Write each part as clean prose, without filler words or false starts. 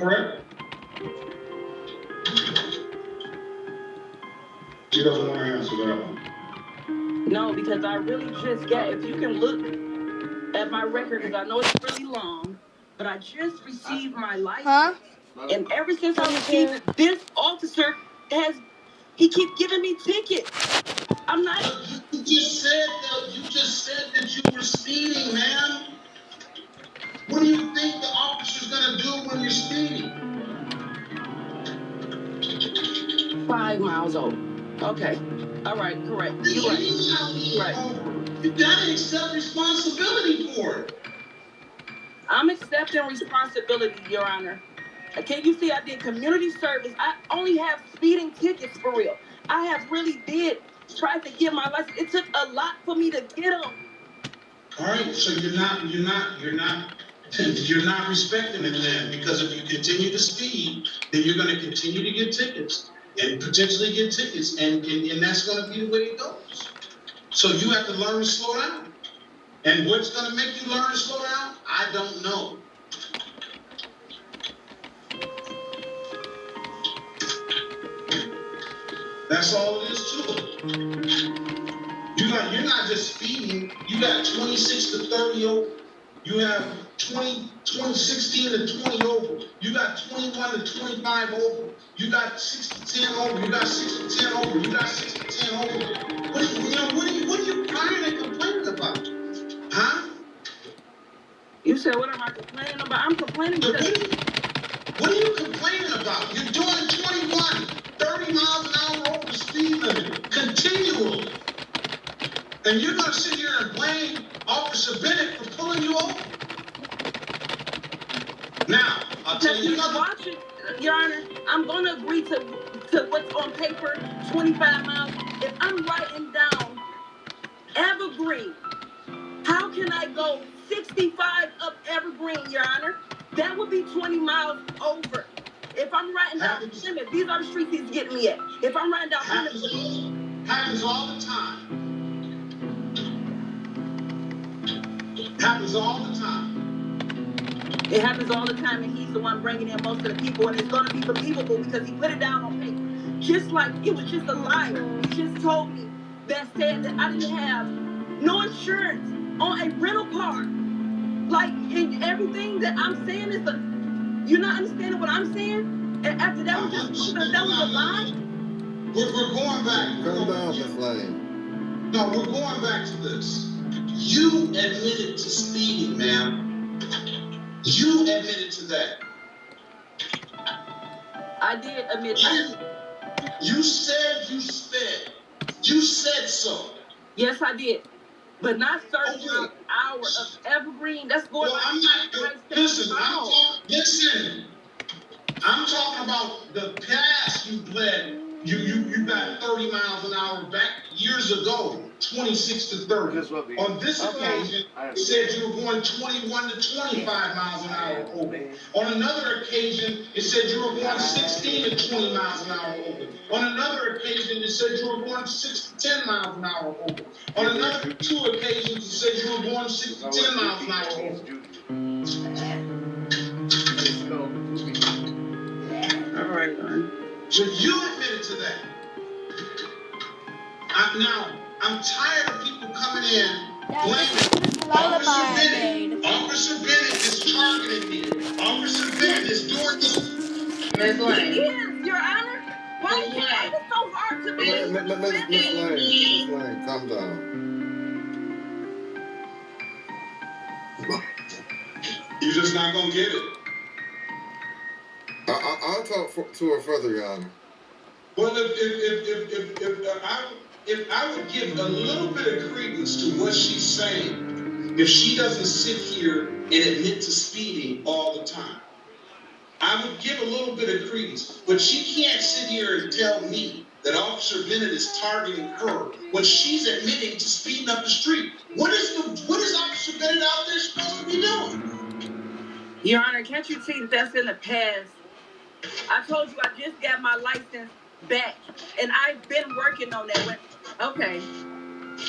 Correct? She doesn't want to answer that one. No, because I really just if you can look at my record, because I know it's really long, but I just received my license. Huh? And ever since I received it, this officer he keeps giving me tickets. I'm not. You just said that you were speeding, man. What do you think the officer's gonna do when you're speeding? 5 miles over. Okay. All right, correct. You're right. You gotta accept responsibility for it. I'm accepting responsibility, Your Honor. Can you see I did community service? I only have speeding tickets for real. I have really try to get my license. It took a lot for me to get them. All right, so you're not respecting it then, because if you continue to speed, then you're going to continue to get tickets and potentially get tickets, and that's going to be the way it goes. So you have to learn to slow down. And what's going to make you learn to slow down? I don't know. That's all it is to it. You're not just speeding. You got 26 to 30 over. You have 16 to 20 over. You got 21 to 25 over. You got 6 to 10 over. You got 6 to 10 over. You got 6 to 10 over. What are you crying and complaining about? Huh? You said, what am I complaining about? I'm complaining because... What are you complaining about? You're doing 30 miles an hour over the speed limit continually. And you're going to sit here and blame Officer Bennett for pulling you over? Now, I'll tell you another... Your Honor, I'm going to agree to what's on paper, 25 miles. If I'm writing down Evergreen, how can I go 65 up Evergreen, Your Honor? That would be 20 miles over. If I'm writing down limit, these are the streets he's getting me at. If I'm writing down happens all the time. Happens all the time. It happens all the time, and he's the one bringing in most of the people, and it's going to be believable because he put it down on paper. Just like it was just a liar. He just told me that said that I didn't have no insurance on a rental car. Like, and everything that I'm saying is you're not understanding what I'm saying? And after that was a lie? We're going back. Calm down, Miss Lane. No, we're going back to this. You admitted to speeding, ma'am. You admitted to that. I did admit that. You said you sped. You said so. Yes, I did. But not 30 miles an hour of Evergreen. That's going I'm not. Listen, I'm talking about the past you bled. You got 30 miles an hour back years ago, 26 to 30. On this occasion, it said you were going 21 to 25 miles an hour over. On another occasion, it said you were going 16 to 20 miles an hour over. On another occasion, it said you were going 6 to 10 miles an hour over. On another 2 occasions, it said you were going 6 to 10 miles an hour over. All right, Lauren. So you admitted to that. I'm tired of people coming in blaming Officer Bennett is targeting me. Officer Bennett is doing this. Miss Lane. Yes, Your Honor. Why is it so hard to believe? Miss Lane, calm down. You're just not gonna get it. I'll talk to her further, Your Honor. Well, if I would give a little bit of credence to what she's saying, if she doesn't sit here and admit to speeding all the time, I would give a little bit of credence. But she can't sit here and tell me that Officer Bennett is targeting her when she's admitting to speeding up the street. What is Officer Bennett out there supposed to be doing? Your Honor, can't you see that's in the past? I told you I just got my license back, and I've been working on that. Okay.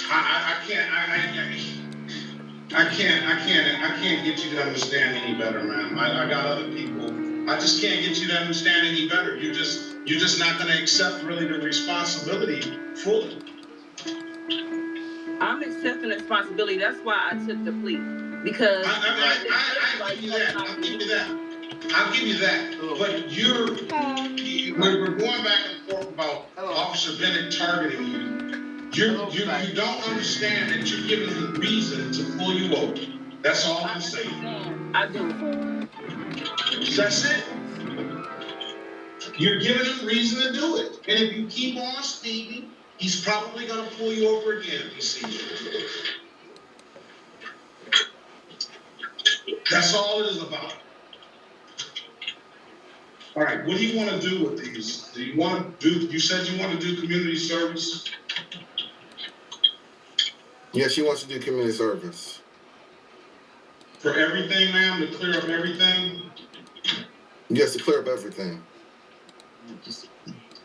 I can't get you to understand any better, man. I got other people I just can't get you to understand any better. You're just not going to accept really the responsibility fully. I'm accepting the responsibility. That's why I took the plea. Because I give you that. I'll give you that. But we're going back and forth about Officer Bennett targeting you. You don't understand that you're giving him reason to pull you over. That's all I'm saying. I do. That's it. You're giving him reason to do it. And if you keep on speeding, he's probably going to pull you over again if he sees you. That's all it is about. All right, what do you want to do with these? Do you want to do, you said you want to do community service? Yeah, she wants to do community service. For everything, ma'am, to clear up everything? Yes, to clear up everything.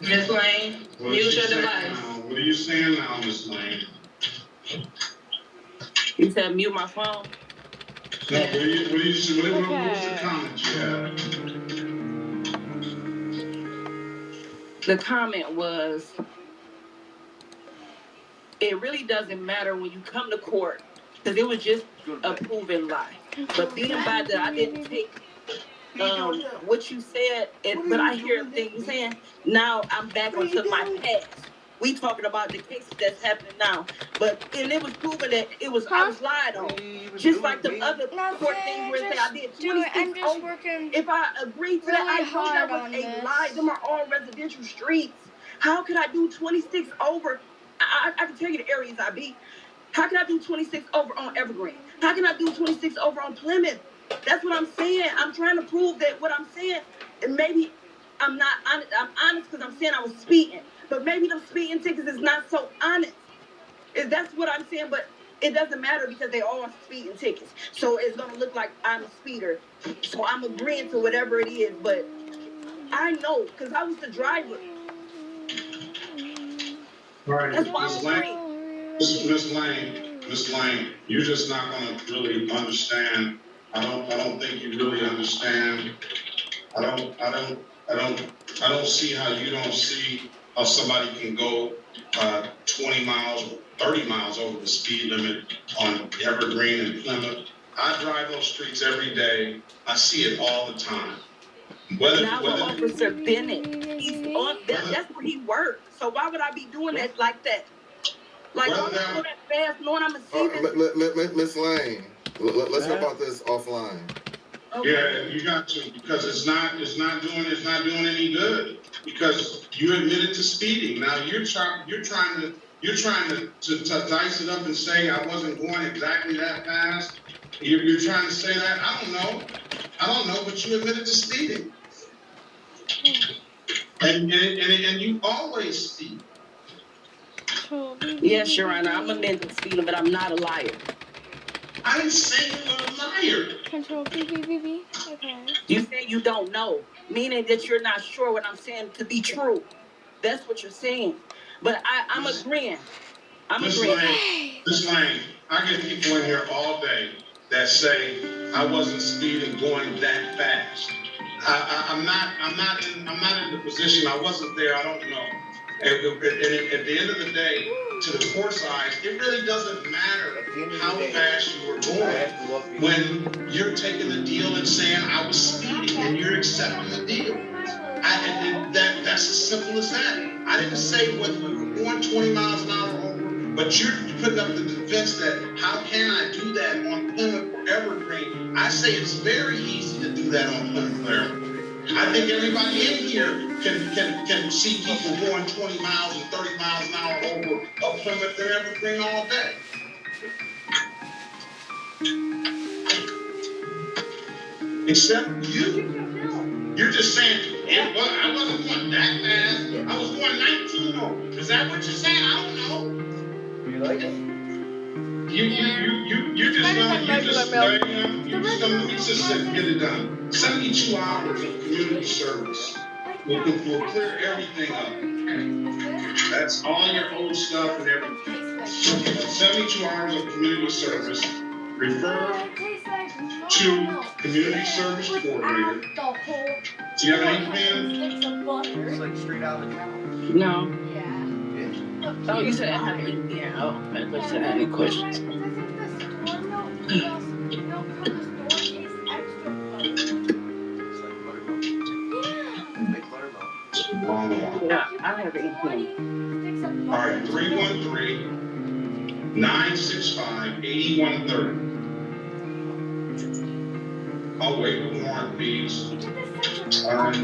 Miss Lane, mute your device. What are you saying now, Miss Lane? You said mute my phone? No, what was the comment you had? The comment was, it really doesn't matter when you come to court, because it was just a proven lie. But being by that, I didn't take what you said, but I hear things saying, now I'm back onto my past. We talking about the cases that's happening now. And it was proven that I was lied on. Just like the other court things where they I did 26 over. If I agreed to that, I know that was a lie. Them are all residential streets. How could I do 26 over? I can tell you the areas I be. How can I do 26 over on Evergreen? How can I do 26 over on Plymouth? That's what I'm saying. I'm trying to prove that what I'm saying, and maybe I'm not honest. I'm honest because I'm saying I was speeding. But maybe them speeding tickets is not so honest. That's what I'm saying, but it doesn't matter because they all speeding tickets. So it's going to look like I'm a speeder. So I'm agreeing to whatever it is, but I know because I was the driver. All right, that's why I'm agreeing. Miss Lane, you're just not going to really understand. I don't think you really understand. I don't see how you don't see how somebody can go 20 miles, 30 miles over the speed limit on Evergreen and Plymouth. I drive those streets every day. I see it all the time. Now Officer Bennett, he's on. That's where he works. So why would I be doing that like that? Like why would I go that fast knowing I'm a season? Miss Lane, let's talk about this offline. Okay. Yeah, you got to, because it's not doing any good. Because you admitted to speeding. Now you're trying to dice it up and say I wasn't going exactly that fast. You're trying to say that. I don't know, but you admitted to speeding. And you always speed. Yes, Your Honor, I'm admitting to speeding, but I'm not a liar. I didn't say you were a liar. Control BB. Okay. You say you don't know, meaning that you're not sure what I'm saying to be true. That's what you're saying. But I'm agreeing. Miss Lane, I get people in here all day that say I wasn't speeding going that fast. I'm not in the position. I wasn't there. I don't know. And at the end of the day, to the court's eyes, it really doesn't matter how fast you were going when you're taking the deal and saying I was speeding and you're accepting the deal. That's as simple as that. I didn't say whether we were going 20 miles an hour over, but you're putting up the defense that how can I do that on Plymouth or Evergreen? I say it's very easy to do that on Plymouth or Evergreen. I think everybody in here can see people going 20 miles and 30 miles an hour over up Plymouth and Evergreen all day. Except you. You're just saying, yeah, well, I wasn't going that fast. I was going 19 over. Is that what you're saying? I don't know. You like it? You just get it done. 72 hours of community service will clear everything up. That's all your old stuff and everything. 72 hours of community service. Refer to community service coordinator. Do you have an 8-pan? It's like straight out of the cow. No. Yeah. Oh, you said I had any? Yeah. Oh, I thought you said I had any questions. It's like buttermilk. Like buttermilk. Wrong one. Yeah, I have 18. All right, 313-965-8130. I'll wait with more on these. All right,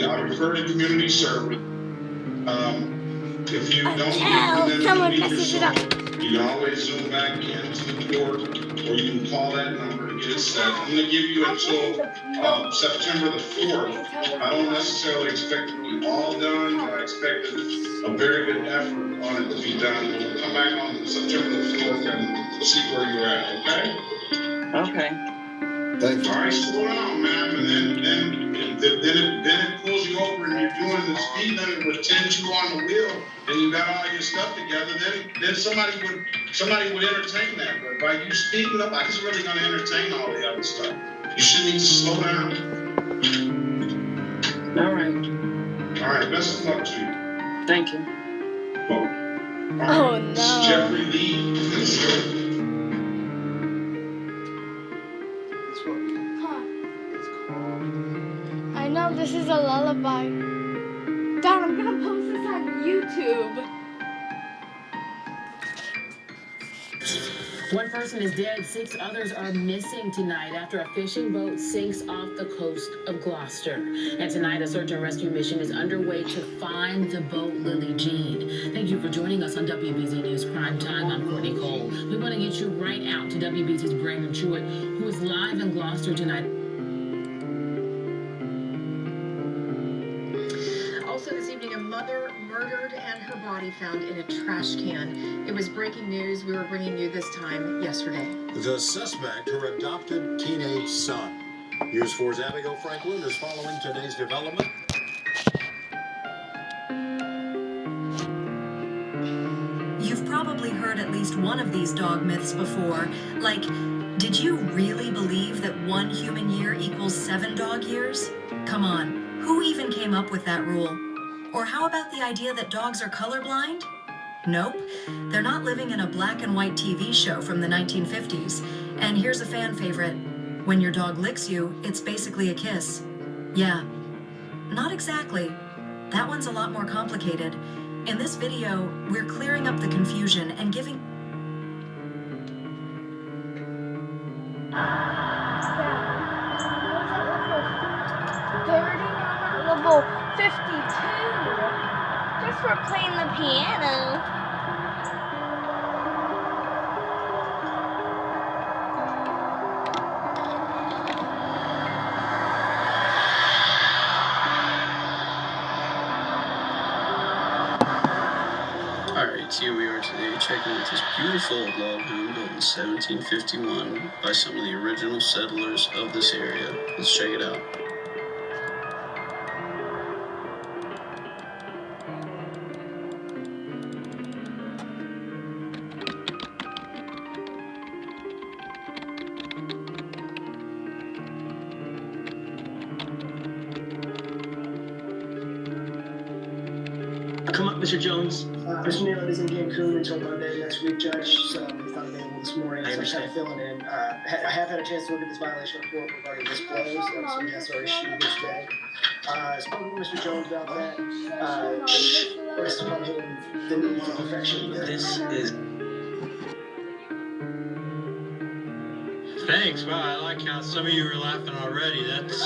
I refer to community service. If you don't get someone the messes it up. you can always zoom back into the port, or you can call that number to get it set. I'm going to give you until September the 4th. I don't necessarily expect it to be all done, but I expect a very good effort on it to be done. We'll come back on September the 4th and see where you're at, okay? Okay. Thank you. All right, slow down, man, and then it pulls you over and you're doing the speed limit with 10-2 on the wheel, and you got all your stuff together. Then somebody would entertain that. But by you speeding, nobody's really going to entertain all the other stuff. You should need to slow down. All right. All right, best of luck to you. Thank you. All right. Oh, no. This is Jeffrey Lee. Let's go. It's what it's called. I know this is a lullaby. Dad, I'm gonna post this on YouTube. One person is dead, 6 others are missing tonight after a fishing boat sinks off the coast of Gloucester. And tonight, a search and rescue mission is underway to find the boat, Lily Jean. Thank you for joining us on WBZ News Prime Time. I'm Courtney Cole. We want to get you right out to WBZ's Brandon Truitt, who is live in Gloucester tonight. Also this evening, a mother murdered and her body found in a trash can. It was breaking news. We were bringing you this time yesterday. The suspect, her adopted teenage son. News 4's Abigail Franklin is following today's development. You've probably heard at least one of these dog myths before, like, did you really believe that 1 human year equals 7 dog years? Come on, who even came up with that rule? Or how about the idea that dogs are colorblind? Nope, they're not living in a black and white TV show from the 1950s. And here's a fan favorite. When your dog licks you, it's basically a kiss. Yeah, not exactly. That one's a lot more complicated. In this video, we're clearing up the confusion and giving... Level 52. Just for playing the piano. Alright, here we are today checking out this beautiful log home built in 1751 by some of the original settlers of this area. Let's check it out. Come up, Mr. Jones. Mr. Neal is in Cancun until Monday next week, Judge, so he's not available this morning, so I'm kind of filling in. I have had a chance to look at this violation report regarding disclose, so that's our issue this day. I spoke with Mr. Jones about that. Rest upon him the need for perfection. This is... Thanks. Wow, I like how some of you are laughing already. That's...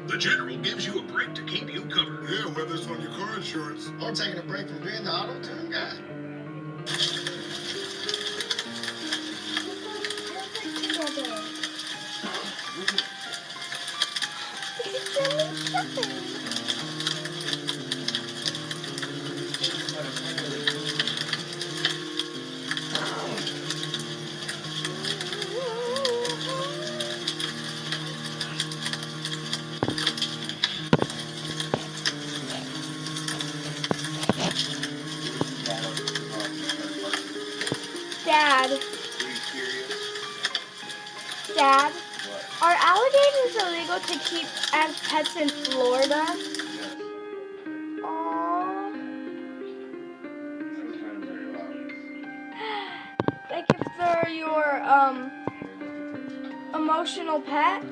The General gives you a break to keep you covered. Yeah, whether it's on your car insurance Or taking a break from being the auto tune guy. Together. Dad, are alligators illegal to keep as pets in Florida? Yes. Aww. Sometimes they're allowed. Like if they're your emotional pet?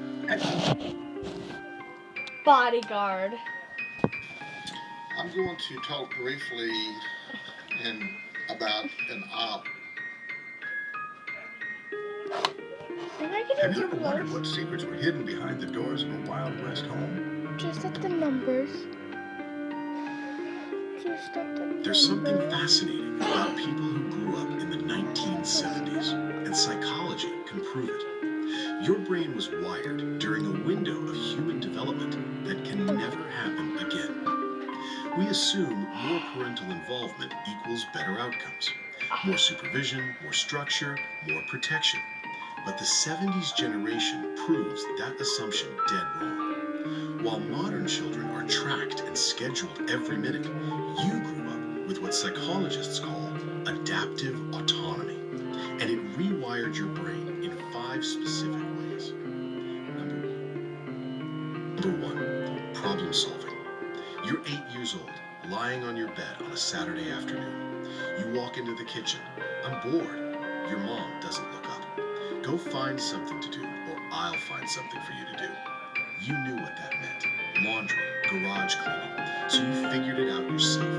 Bodyguard. I'm going to talk briefly about an op. Have you ever wondered what secrets were hidden behind the doors of a Wild West home? Just at the numbers. There's something fascinating about people who grew up in the 1970s, and psychology can prove it. Your brain was wired during a window of human development that can never happen again. We assume more parental involvement equals better outcomes. More supervision, more structure, more protection. But the 70s generation proves that assumption dead wrong. While modern children are tracked and scheduled every minute, you grew up with what psychologists call adaptive autonomy. And it rewired your brain in 5 specific ways. Number 1, problem solving. You're 8 years old, lying on your bed on a Saturday afternoon. You walk into the kitchen. I'm bored. Your mom doesn't look up. Go find something to do, or I'll find something for you to do. You knew what that meant. Laundry, garage cleaning. So you figured it out yourself.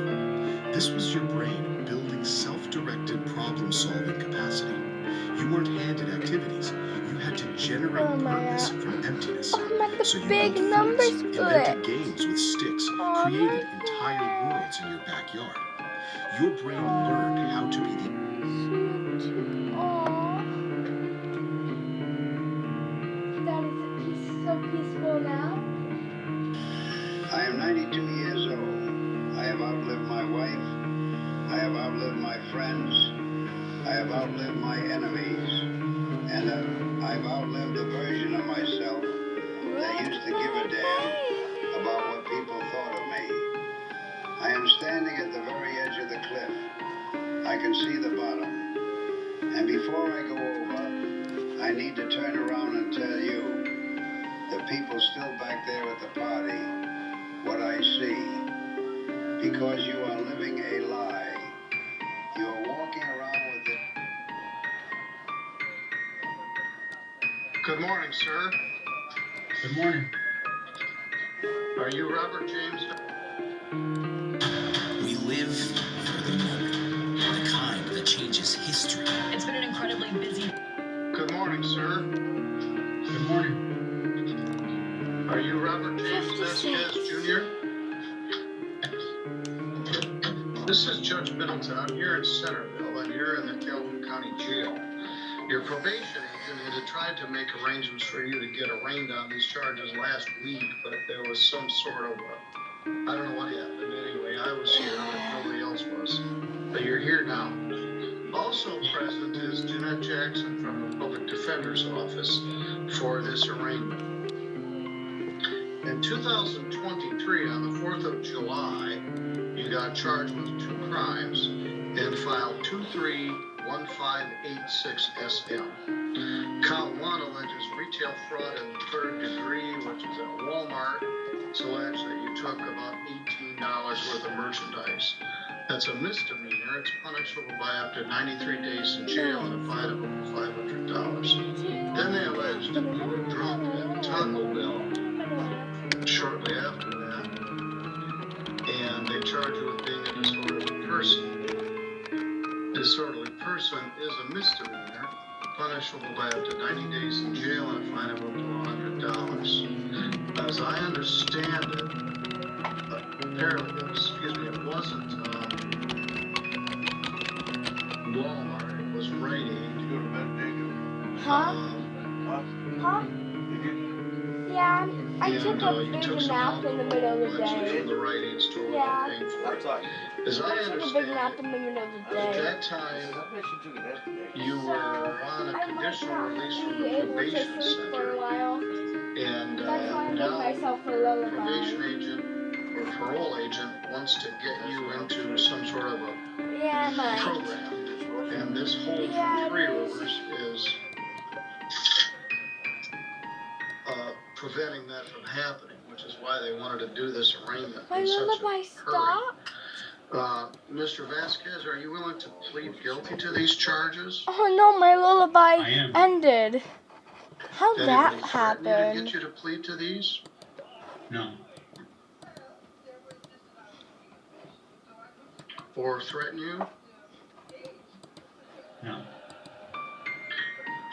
This was your brain building self-directed problem-solving capacity. You weren't handed activities. You had to generate purpose from emptiness. So you built foods, invented games with sticks, created entire worlds in your backyard. Your brain learned how to be the... So peaceful now. I am 92 years old. I have outlived my wife. I have outlived my friends. I have outlived my enemies. And I've outlived the version of myself that used to give a damn about what people thought of me. I am standing at the very edge of the cliff. I can see the bottom. And before I go over, I need to turn around and tell you, the people still back there at the party, what I see. Because you are living a lie. You are walking around with it. Good morning, sir. Good morning. Are you Robert James? We live for the moment, the kind that changes history. It's been an incredibly busy... Good morning, sir. Good morning. Are you Robert James Vasquez, Jr.? This is Judge Middleton. I'm here in Centerville, and you're in the Calhoun County Jail. Your probation agent had tried to make arrangements for you to get arraigned on these charges last week, but there was some sort of I don't know what happened. Anyway, I was here, but nobody else was. But you're here now. Also present is Jeanette Jackson from the Public Defender's Office for this arraignment. In 2023, on the 4th of July, you got charged with 2 crimes and filed 231586 SM. Count 1 alleges retail fraud in the 3rd degree, which is at Walmart. It's alleged that you took about $18 worth of merchandise. That's a misdemeanor. It's punishable by up to 93 days in jail and a fine of over $500. Then they alleged that you were drunk at Taco Bell shortly after that, and they charge you with being a disorderly person. Disorderly person is a misdemeanor, punishable by up to 90 days in jail and a fine of up to $100. As I understand it, apparently, it wasn't Walmart, it was Rite Aid. You go to bed, Jacob? Huh? Yeah, I took a big nap in the middle of the day. From the Rite Aid store. Yeah. As I I took a big understand nap in the middle of the at day. that time, you were on a conditional release from the probation For a center. while. And That's why I made now myself a the lullaby. probation agent or parole agent wants to get you into some sort of a Yeah, mine. program. And this whole Yeah, Three it is. Rivers is preventing that from happening, which is why they wanted to do this arraignment My in such lullaby a stop. hurry. Mr. Vasquez, are you willing to plead guilty to these charges? Oh no, my lullaby ended. How'd Did that anybody threaten you to happen? get you to plead to these? No. Or threaten you? No.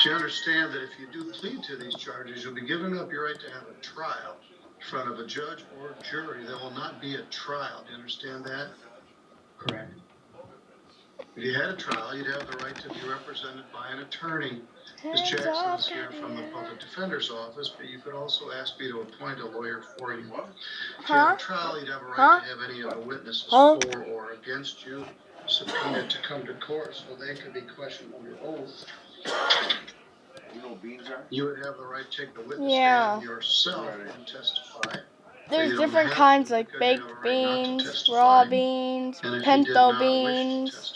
Do you understand that if you do plead to these charges, you'll be giving up your right to have a trial in front of a judge or jury? There will not be a trial. Do you understand that? Correct. If you had a trial, you'd have the right to be represented by an attorney. Ms. Jackson is here from the Public Defender's Office, but you could also ask me to appoint a lawyer for you. If you had a trial, you'd have a right to have any of the witnesses for or against you subpoenaed to come to court so they could be questioned under oath. You know what beans are? You would have the right to take the witness stand yourself and testify. There's different kinds like baked beans, raw beans, pinto beans.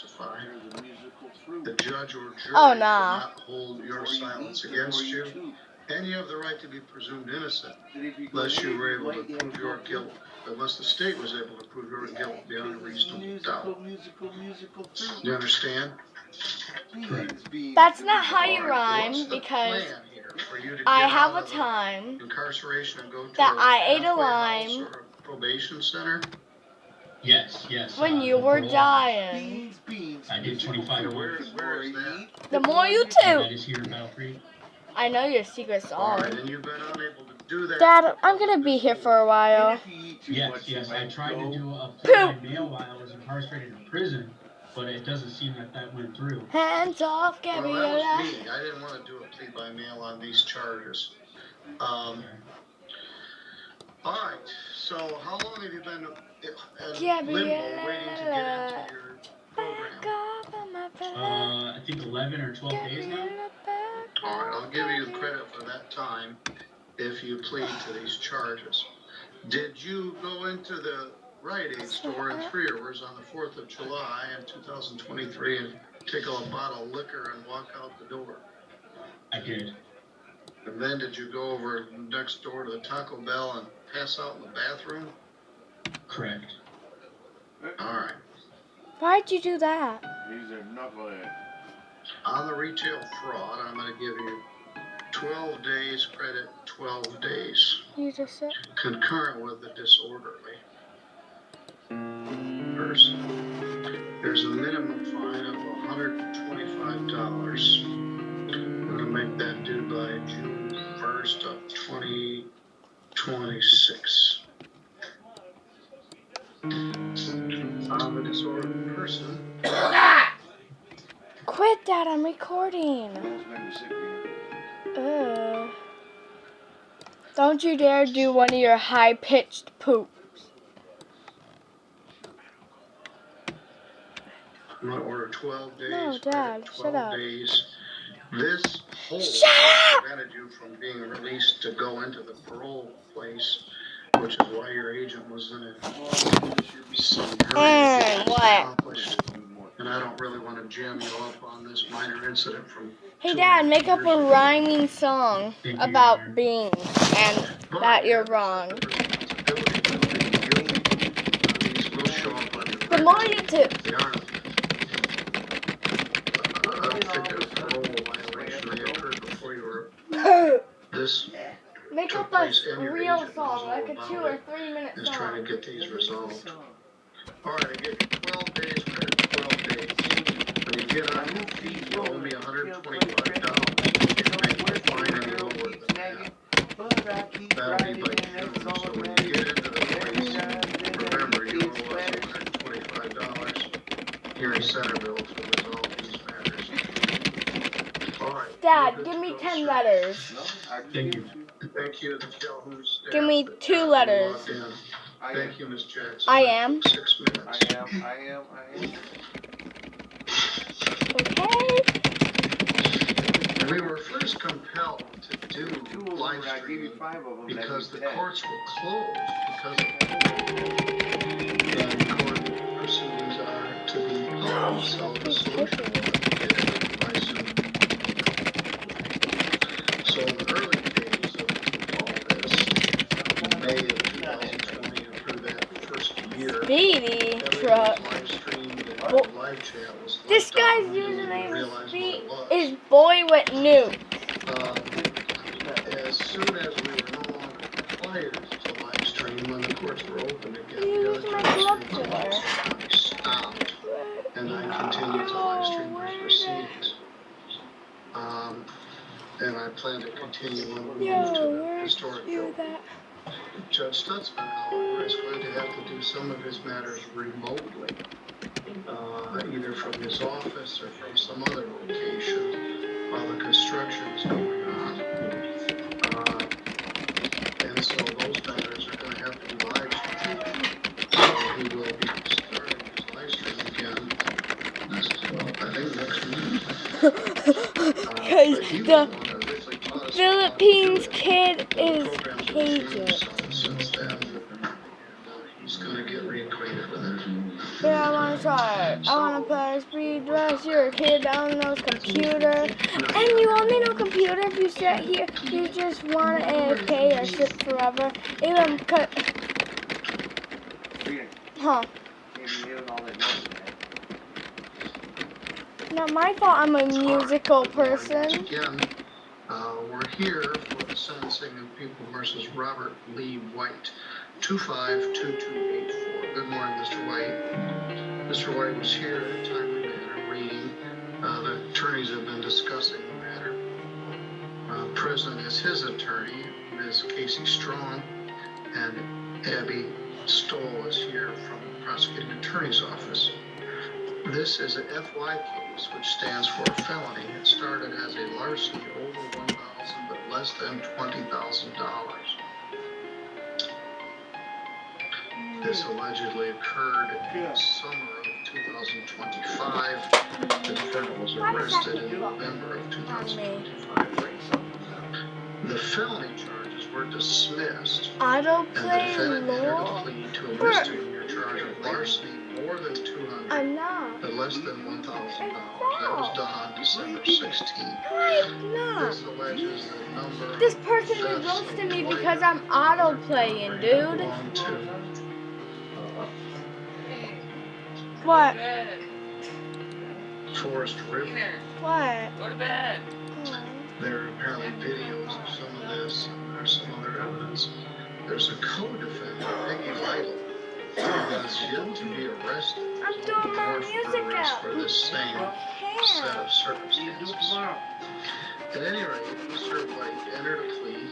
The judge or jury will not hold your silence against you, and you have the right to be presumed innocent unless you were able to prove your guilt, unless the state was able to prove your guilt beyond a reasonable doubt. Do you understand? That's not how you rhyme, because I have a time that I ate a lime probation center. Yes. when you were dying. I did 25 years. Where is that? The more you That do. is here in Battle Creek. I know your secret song. And you've been unable to do that. Dad, I'm gonna be here for a while. Yes. I tried to do a play by mail while I was incarcerated in prison, but it doesn't seem that went through. Hands off, Gabriella. Well, that was me. I didn't want to do a plea by mail on these charges. All right. So, how long have you been in limbo waiting to get into your program? I think 11 or 12 days now. All right. I'll give you credit for that time if you plead to these charges. Did you go into the Rite Aid store in Three Rivers on the 4th of July in 2023 and take a bottle of liquor and walk out the door? I did. And then did you go over next door to the Taco Bell and pass out in the bathroom? Correct. All right. Why'd you do that? These are knuckleheads. On the retail fraud, I'm going to give you 12 days credit, 12 days. You just said? Concurrent with the disorderly person. There's a minimum fine of $125. I'm going to make that due by June 1st of 2026. On the disorderly person. Quit, Dad, I'm recording. Don't you dare do one of your high-pitched poops. I'm going to order 12 days. No, Dad, 12 shut up. days. This hold prevented you from being released to go into the parole place, which is why your agent was in it. What? And I don't really want to jam you up on this minor incident from. Hey, Dad, make up a rhyming song about beans and that you're wrong. The more you do. Make up a real song, like a 2 or 3 minute song. Is trying to get these resolved. All right, I give you 12 days credit, 12 days. When you get on your feet, you owe me $125. You can't make my fine any lower than that. That'll be by June. So when you get into the place, remember you owe us $125 here in Centerville to resolve these matters. All right. Dad, give me 10 letters. Thank you. Thank you to Calhoun staff. Give me 2 letters. Thank you, Ms. Jackson. I am. 6 minutes. I am. Okay. And we were first compelled to do live streaming because the courts were closed because of COVID. And court proceedings are to be held, so the solution was to get it by Zoom. So in the early days of all this, Speedy truck. Well, this guy's username is Boy with Nuke. As soon as we were no longer required to live stream, when the courts were open again, the other stopped, and I continued to live stream my proceedings. And I plan to continue when we move to the historic building. Judge Stutzman, however, is going to have to do some of his matters remotely, either from his office or from some other location while the construction is going on. And so those matters are going to have to be live streamed. So he will be starting his live stream again, I think next week. Because the Philippines kid is Cajun. Since then, he's going to get reacquainted with it. Yeah, I want to try it. I want to play speed dress. You're a kid that only knows computer. And you only know computer if you sit here. You just want to AFK or sit forever. Even cut. Huh. Not my fault I'm a musical person. Again, we're here for the sentencing of people versus Robert Lee White, 252284. Good morning, Mr. White. Mr. White was here in a timely manner reading. The attorneys have been discussing the matter. Present is his attorney, Ms. Casey Strong, and Abby Stoll is here from the prosecuting attorney's office. This is an FY case, which stands for a felony. It started as a larceny over $1,000, but less than $20,000. This allegedly occurred in the summer of 2025. The defendant was arrested in November of 2025. The felony charges were dismissed, and the defendant entered a plea to a misdemeanor charge of larceny more than $200, but less than $1,000. That was done on December 16th. This alleges the number This person is roasting me because I'm auto playing, dude. What? Forest River. What? Go to bed. There are apparently videos of some of this, and there's some other evidence. There's a co-defendant, Peggy Lytle, who has yet to be arrested. I'm doing my music out. For this same set of circumstances. At any rate, Mr. White entered a plea,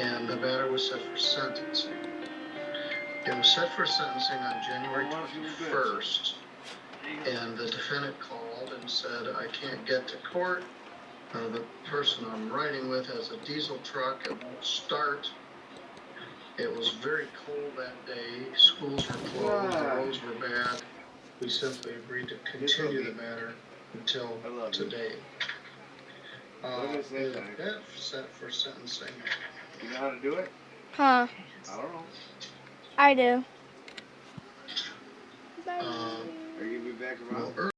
and the matter was set for sentencing. It was set for sentencing on January 21st, and the defendant called and said, I can't get to court. The person I'm riding with has a diesel truck. It won't start. It was very cold that day. Schools were closed. The roads were bad. We simply agreed to continue the matter until today. The event set for sentencing. You know how to do it? Huh. I don't know. I do. Are you gonna be back around?